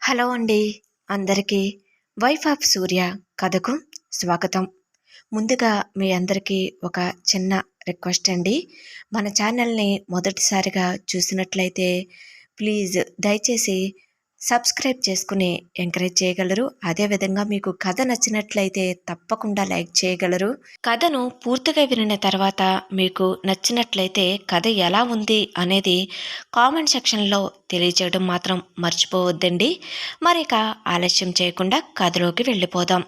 Hello అండి. అందరికీ 'wife of సూర్య' కథకు స్వాగతం. ముందుగా మీ అందరికీ ఒక చిన్న రిక్వెస్ట్ అండి. మన ఛానల్‌ని మొదటిసారిగా చూసినట్లయితే ప్లీజ్ దయచేసి సబ్స్క్రైబ్ చేసుకుని ఎంకరేజ్ చేయగలరు. అదేవిధంగా మీకు కథ నచ్చినట్లయితే తప్పకుండా లైక్ చేయగలరు. కథను పూర్తిగా వినిన తర్వాత మీకు నచ్చినట్లయితే కథ ఎలా ఉంది అనేది కామెంట్ సెక్షన్లో తెలియజేయడం మాత్రం మర్చిపోవద్దండి. మరిక ఆలస్యం చేయకుండా కథలోకి వెళ్ళిపోదాం.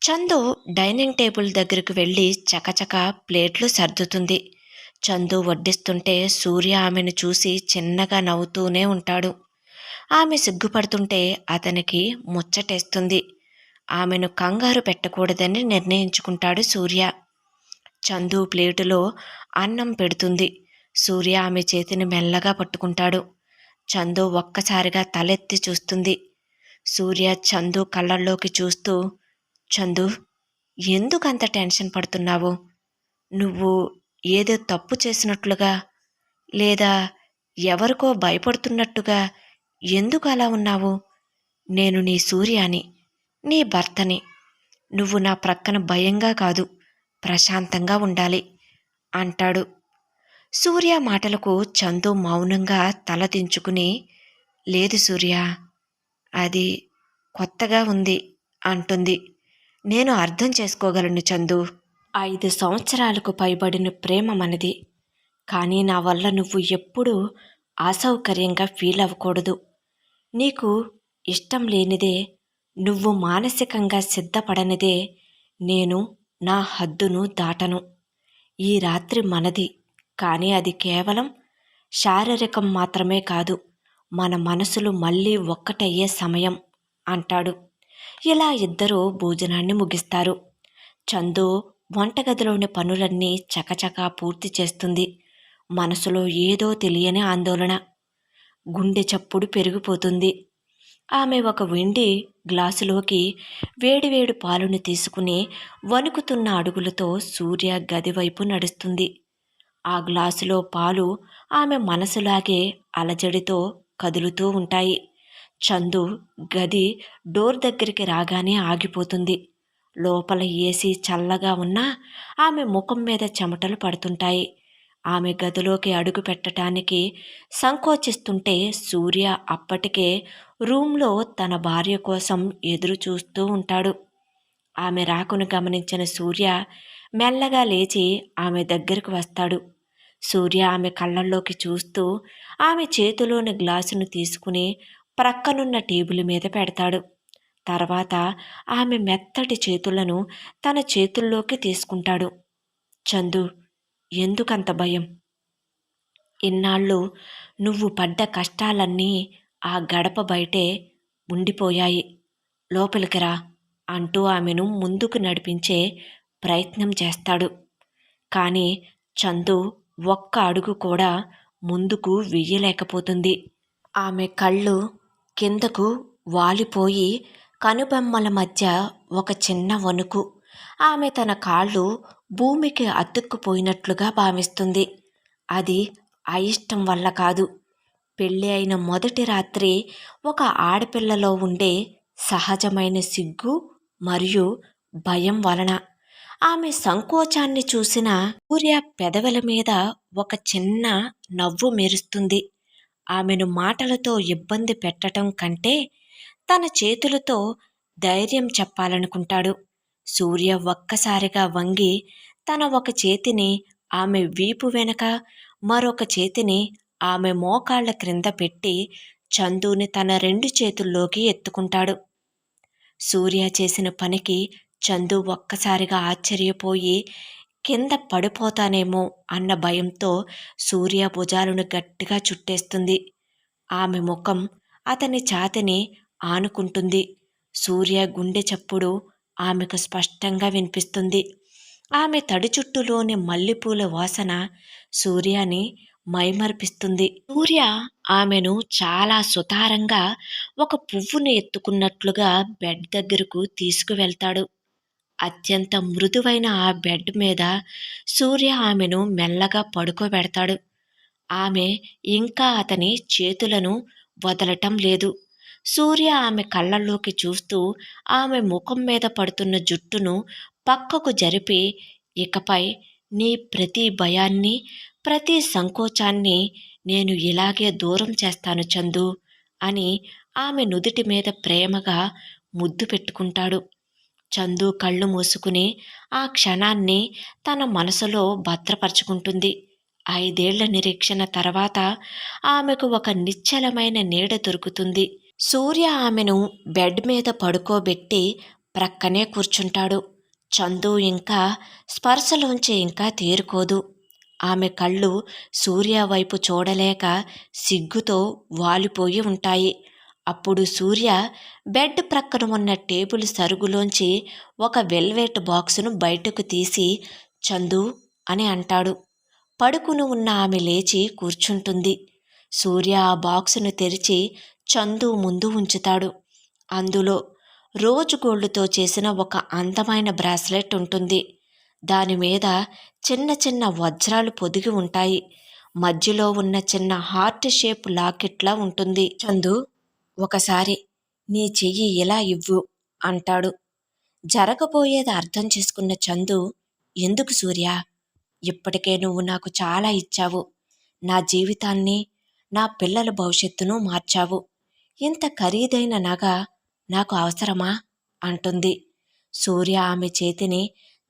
చందు డైనింగ్ టేబుల్ దగ్గరకు వెళ్ళి చకచక ప్లేట్లు సర్దుతుంది. చందు వడ్డిస్తుంటే సూర్య ఆమెను చూసి చిన్నగా నవ్వుతూనే ఉంటాడు. ఆమె సిగ్గుపడుతుంటే అతనికి ముచ్చటేస్తుంది. ఆమెను కంగారు పెట్టకూడదని నిర్ణయించుకుంటాడు సూర్య. చందు ప్లేటులో అన్నం పెడుతుంది. సూర్య ఆమె చేతిని మెల్లగా పట్టుకుంటాడు. చందు ఒక్కసారిగా తలెత్తి చూస్తుంది. సూర్య చందు కళ్ళల్లోకి చూస్తూ, చందు, ఎందుకంత టెన్షన్ పడుతున్నావు? నువ్వు ఏదో తప్పు చేసినట్లుగా, లేదా ఎవరికో భయపడుతున్నట్టుగా ఎందుకు అలా ఉన్నావు? నేను నీ సూర్యాని, నీ భర్తని. నువ్వు నా ప్రక్కన భయంగా కాదు, ప్రశాంతంగా ఉండాలి అంటాడు. సూర్య మాటలకు చందు మౌనంగా తల దించుకుని, లేదు సూర్య, అది కొత్తగా ఉంది అంటుంది. నేను అర్థం చేసుకోగలను చందు. 5 సంవత్సరాలకు పైబడిన ప్రేమ మనది. కానీ నా వల్ల నువ్వు ఎప్పుడూ అసౌకర్యంగా ఫీల్ అవ్వకూడదు. నీకు ఇష్టం లేనిదే, నువ్వు మానసికంగా సిద్ధపడనిదే నేను నా హద్దును దాటను. ఈ రాత్రి మనది, కానీ అది కేవలం శారీరకం మాత్రమే కాదు, మన మనసులు మళ్ళీ ఒక్కటయ్యే సమయం అంటాడు. ఇలా ఇద్దరూ భోజనాన్ని ముగిస్తారు. చందు వంటగదిలోని పనులన్నీ చకచకా పూర్తి చేస్తుంది. మనసులో ఏదో తెలియని ఆందోళన. గుండె చప్పుడు పెరిగిపోతుంది. ఆమె ఒక వెండి గ్లాసులోకి వేడివేడి పాలును తీసుకుని వణుకుతున్న అడుగులతో సూర్య గది వైపు నడుస్తుంది. ఆ గ్లాసులో పాలు ఆమె మనసులాగే అలజడితో కదులుతూ ఉంటాయి. చందు గది డోర్ దగ్గరికి రాగానే ఆగిపోతుంది. లోపల ఏసీ చల్లగా ఉన్నా ఆమె ముఖం మీద చెమటలు పడుతుంటాయి. ఆమె గదిలోకి అడుగు పెట్టడానికి సంకోచిస్తుంటే సూర్య అప్పటికే రూమ్లో తన భార్య కోసం ఎదురు చూస్తూ ఉంటాడు. ఆమె రాకును గమనించిన సూర్య మెల్లగా లేచి ఆమె దగ్గరకు వస్తాడు. సూర్య ఆమె కళ్ళల్లోకి చూస్తూ ఆమె చేతిలోని గ్లాసును తీసుకుని ప్రక్కనున్న టేబుల్ మీద పెడతాడు. తర్వాత ఆమె మెత్తటి చేతులను తన చేతుల్లోకి తీసుకుంటాడు. చందు, ఎందుకంత భయం? ఇన్నాళ్ళు నువ్వు పడ్డ కష్టాలన్నీ ఆ గడప బయటే ఉండిపోయాయి. లోపలికి రా అంటూ ఆమెను ముందుకు నడిపించే ప్రయత్నం చేస్తాడు. కానీ చందు ఒక్క అడుగు కూడా ముందుకు వెయ్యలేకపోతుంది. ఆమె కళ్ళు కిందకు వాలిపోయి కనుబొమ్మల మధ్య ఒక చిన్న వణుకు. ఆమె తన కాళ్ళు భూమికి అతుక్కుపోయినట్లుగా భావిస్తుంది. అది అయిష్టం వల్ల కాదు, పెళ్ళి అయిన మొదటి రాత్రి ఒక ఆడపిల్లలో ఉండే సహజమైన సిగ్గు మరియు భయం వలన. ఆమె సంకోచాన్ని చూసిన సూర్య పెదవుల మీద ఒక చిన్న నవ్వు మెరుస్తుంది. ఆమెను మాటలతో ఇబ్బంది పెట్టడం కంటే తన చేతులతో ధైర్యం చెప్పాలనుకుంటాడు. సూర్య ఒక్కసారిగా వంగి తన ఒక చేతిని ఆమె వీపు వెనక, మరొక చేతిని ఆమె మోకాళ్ల క్రింద పెట్టి చందుని తన 2 చేతుల్లోకి ఎత్తుకుంటాడు. సూర్య చేసిన పనికి చందు ఒక్కసారిగా ఆశ్చర్యపోయి కింద పడిపోతానేమో అన్న భయంతో సూర్య భుజాలను గట్టిగా చుట్టేస్తుంది. ఆమె ముఖం అతని ఛాతీని ఆనుకుంటుంది. సూర్య గుండె చప్పుడు ఆమెకు స్పష్టంగా వినిపిస్తుంది. ఆమె తడి చుట్టులోని మల్లెపూల వాసన సూర్యాని మైమర్పిస్తుంది. సూర్య ఆమెను చాలా సుతారంగా ఒక పువ్వును ఎత్తుకున్నట్లుగా బెడ్ దగ్గరకు తీసుకువెళ్తాడు. అత్యంత మృదువైన ఆ బెడ్ మీద సూర్య ఆమెను మెల్లగా పడుకోబెడతాడు. ఆమె ఇంకా అతని చేతులను వదలటం లేదు. సూర్య ఆమె కళ్ళల్లోకి చూస్తూ ఆమె ముఖం మీద పడుతున్న జుట్టును పక్కకు జరిపి, ఇకపై నీ ప్రతి భయాన్ని, ప్రతి సంకోచాన్ని నేను ఇలాగే దూరం చేస్తాను చందు అని ఆమె నుదిటి మీద ప్రేమగా ముద్దు పెట్టుకుంటాడు. చందు కళ్ళు మూసుకుని ఆ క్షణాన్ని తన మనసులో భద్రపరుచుకుంటుంది. 5 ఏళ్ల నిరీక్షణ తర్వాత ఆమెకు ఒక నిశ్చలమైన నీడ దొరుకుతుంది. సూర్య ఆమెను బెడ్ మీద పడుకోబెట్టి ప్రక్కనే కూర్చుంటాడు. చందు ఇంకా స్పర్శలోంచి ఇంకా తేరుకోదు. ఆమె కళ్ళు సూర్య వైపు చూడలేక సిగ్గుతో వాలిపోయి ఉంటాయి. అప్పుడు సూర్య బెడ్ ప్రక్కన ఉన్న టేబుల్ సరుగులోంచి ఒక వెల్వెట్ బాక్సును బయటకు తీసి చందు అని అంటాడు. పడుకుని ఉన్న ఆమె లేచి కూర్చుంటుంది. సూర్య ఆ బాక్సును తెరిచి చందు ముందు ఉంచుతాడు. అందులో రోజ్ గోల్డ్తో చేసిన ఒక అందమైన బ్రాస్లెట్ ఉంటుంది. దానిమీద చిన్న చిన్న వజ్రాలు పొదిగి ఉంటాయి. మధ్యలో ఉన్న చిన్న హార్ట్ షేప్ లాకెట్లా ఉంటుంది. చందు, ఒకసారి నీ చెయ్యి ఇలా ఇవ్వు అంటాడు. జరగబోయేది అర్థం చేసుకున్న చందు, ఎందుకు సూర్య? ఇప్పటికే నువ్వు నాకు చాలా ఇచ్చావు. నా జీవితాన్ని, నా పిల్లల భవిష్యత్తును మార్చావు. ఇంత ఖరీదైన నగ నాకు అవసరమా అంటుంది. సూర్య ఆమె చేతిని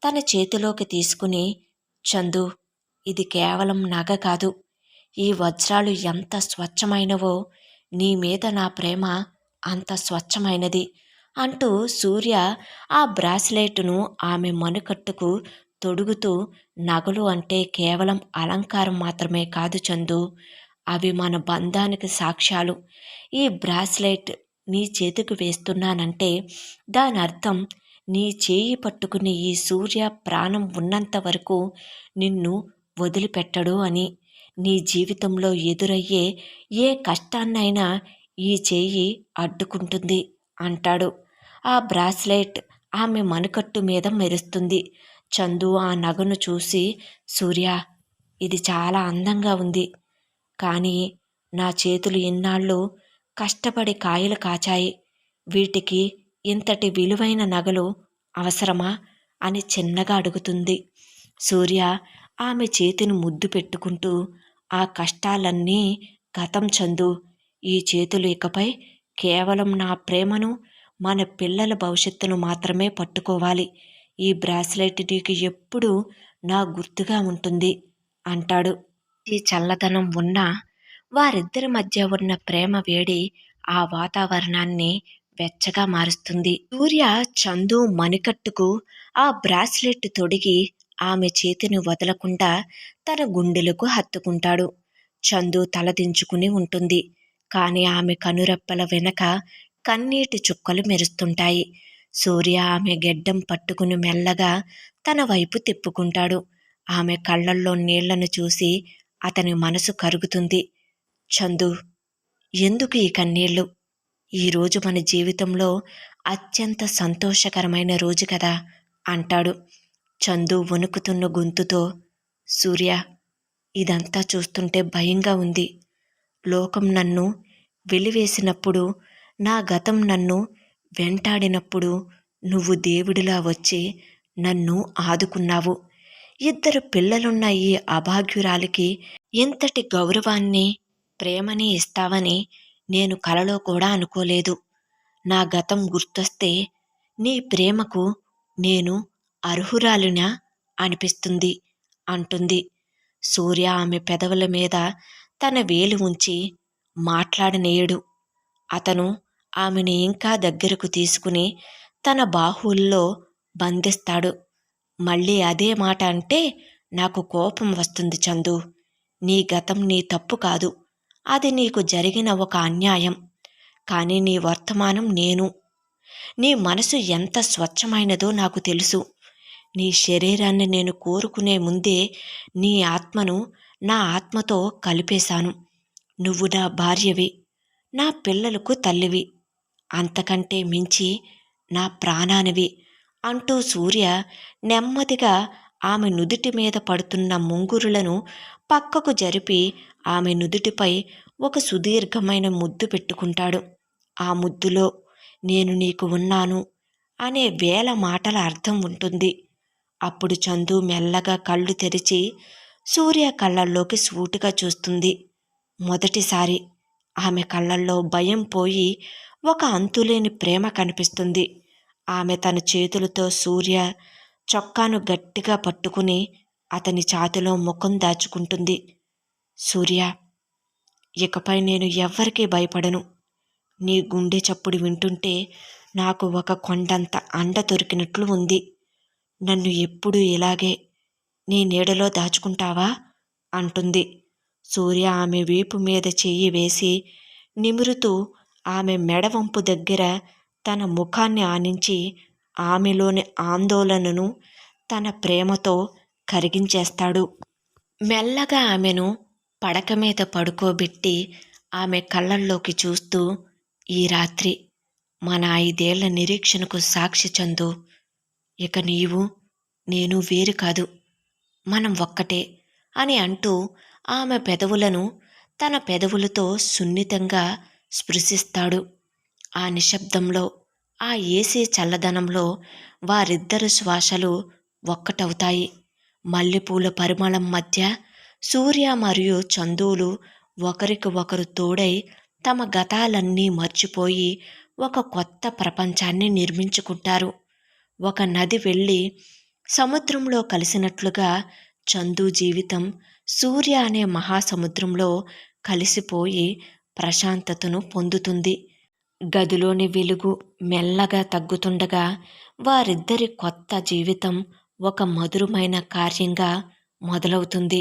తన చేతిలోకి తీసుకుని, చందు, ఇది కేవలం నగ కాదు. ఈ వజ్రాలు ఎంత స్వచ్ఛమైనవో నీ మీద నా ప్రేమ అంత స్వచ్ఛమైనది అంటూ సూర్య ఆ బ్రాస్లెట్ను ఆమె మణికట్టుకు తొడుగుతూ, నగలు అంటే కేవలం అలంకారం మాత్రమే కాదు చందు, అవి మన బంధానికి సాక్ష్యాలు. ఈ బ్రాస్లెట్ నీ చేతికి వేస్తున్నానంటే దాని అర్థం నీ చేయి పట్టుకుని ఈ సూర్య ప్రాణం ఉన్నంత వరకు నిన్ను వదిలిపెట్టడు అని. నీ జీవితంలో ఎదురయ్యే ఏ కష్టాన్నైనా ఈ చేయి అడ్డుకుంటుంది అంటాడు. ఆ బ్రాస్లెట్ ఆమె మణికట్టు మీద మెరుస్తుంది. చందు ఆ నగను చూసి, సూర్య, ఇది చాలా అందంగా ఉంది. కానీ నా చేతులు ఇన్నాళ్ళు కష్టపడి కాయలు కాచాయి. వీటికి ఇంతటి విలువైన నగలు అవసరమా అని చిన్నగా అడుగుతుంది. సూర్య ఆమె చేతిని ముద్దు పెట్టుకుంటూ, ఆ కష్టాలన్నీ గతం చందు. ఈ చేతులు ఇకపై కేవలం నా ప్రేమను, మన పిల్లల భవిష్యత్తును మాత్రమే పట్టుకోవాలి. ఈ బ్రాస్లెట్ నీకు ఎప్పుడూ నా గుర్తుగా ఉంటుంది అంటాడు. ఈ చల్లదనం ఉన్న వారిద్దరి మధ్య ఉన్న ప్రేమ వేడి ఆ వాతావరణాన్ని వెచ్చగా మారుస్తుంది. సూర్య చందు మణికట్టుకు ఆ బ్రాస్లెట్ తొడిగి ఆమె చేతిని వదలకుండా తన గుండెలకు హత్తుకుంటాడు. చందు తలదించుకుని ఉంటుంది. కానీ ఆమె కనురెప్పల వెనక కన్నీటి చుక్కలు మెరుస్తుంటాయి. సూర్య ఆమె గెడ్డం పట్టుకుని మెల్లగా తన వైపు తిప్పుకుంటాడు. ఆమె కళ్ళల్లో నీళ్లను చూసి అతని మనసు కరుగుతుంది. చందు, ఎందుకు ఈ కన్నీళ్ళు? ఈరోజు మన జీవితంలో అత్యంత సంతోషకరమైన రోజు కదా అంటాడు. చందు వణుకుతున్న గొంతుతో, సూర్య, ఇదంతా చూస్తుంటే భయంగా ఉంది. లోకం నన్ను వెలివేసినప్పుడు, నా గతం నన్ను వెంటాడినప్పుడు నువ్వు దేవుడిలా వచ్చి నన్ను ఆదుకున్నావు. 2 పిల్లలున్న ఈ అభాగ్యురాలికి ఇంతటి గౌరవాన్ని, ప్రేమని ఇస్తావని నేను కలలో కూడా అనుకోలేదు. నా గతం గుర్తొస్తే నీ ప్రేమకు నేను అర్హురాలినా అనిపిస్తుంది అంటుంది. సూర్య ఆమె పెదవుల మీద తన వేలు ఉంచి మాట్లాడనేయడు. అతను ఆమెను ఇంకా దగ్గరకు తీసుకుని తన బాహువుల్లో బంధిస్తాడు. మళ్ళీ అదే మాట అంటే నాకు కోపం వస్తుంది చందు. నీ గతం నీ తప్పు కాదు. అది నీకు జరిగిన ఒక అన్యాయం. కానీ నీ వర్తమానం నేను. నీ మనసు ఎంత స్వచ్ఛమైనదో నాకు తెలుసు. నీ శరీరాన్ని నేను కోరుకునే ముందే నీ ఆత్మను నా ఆత్మతో కలిపేశాను. నువ్వు నా భార్యవి, నా పిల్లలకు తల్లివి, అంతకంటే మించి నా ప్రాణానివి అంటూ సూర్య నెమ్మదిగా ఆమె నుదిటి మీద పడుతున్న ముంగురులను పక్కకు జరిపి ఆమె నుదిటిపై ఒక సుదీర్ఘమైన ముద్దు పెట్టుకుంటాడు. ఆ ముద్దులో నేను నీకు ఉన్నాను అనే వేల మాటల అర్థం ఉంటుంది. అప్పుడు చందు మెల్లగా కళ్ళు తెరిచి సూర్య కళ్ళల్లోకి సూటిగా చూస్తుంది. మొదటిసారి ఆమె కళ్ళల్లో భయం పోయి ఒక అంతులేని ప్రేమ కనిపిస్తుంది. ఆమె తన చేతులతో సూర్య చొక్కాను గట్టిగా పట్టుకుని అతని ఛాతీలో ముఖం దాచుకుంటుంది. సూర్య, ఇకపై నేను ఎవ్వరికీ భయపడను. నీ గుండె చప్పుడు వింటుంటే నాకు ఒక కొండంత అండ దొరికినట్లు ఉంది. నన్ను ఎప్పుడూ ఇలాగే నీ నీడలో దాచుకుంటావా అంటుంది. సూర్య ఆమె వీపు మీద చెయ్యి వేసి నిమురుతూ ఆమె మెడవంపు దగ్గర తన ముఖాన్ని ఆనించి ఆమెలోని ఆందోళనను తన ప్రేమతో కరిగించేస్తాడు. మెల్లగా ఆమెను పడక మీద పడుకోబెట్టి ఆమె కళ్ళల్లోకి చూస్తూ, ఈ రాత్రి మన 5 ఏళ్ల నిరీక్షణకు సాక్షి చందు. ఇక నీవు నేను వేరు కాదు, మనం ఒక్కటే అని అంటూ ఆమె పెదవులను తన పెదవులతో సున్నితంగా స్పృశిస్తాడు. ఆ నిశ్శబ్దంలో, ఆ ఏసీ చల్లదనంలో వారిద్దరు శ్వాసలు ఒక్కటవుతాయి. మల్లెపూల పరిమళం మధ్య సూర్య మరియు చందులు ఒకరికి ఒకరు తోడై తమ గతాలన్నీ మర్చిపోయి ఒక కొత్త ప్రపంచాన్ని నిర్మించుకుంటారు. ఒక నది వెళ్ళి సముద్రంలో కలిసినట్లుగా చందు జీవితం సూర్య అనే మహాసముద్రంలో కలిసిపోయి ప్రశాంతతను పొందుతుంది. గదిలోని వెలుగు మెల్లగా తగ్గుతుండగా వారిద్దరి కొత్త జీవితం ఒక మధురమైన కార్యంగా మొదలవుతుంది.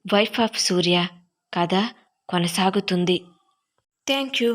వైఫ్ ఆఫ్ సూర్య కథ కొనసాగుతుంది. Thank you.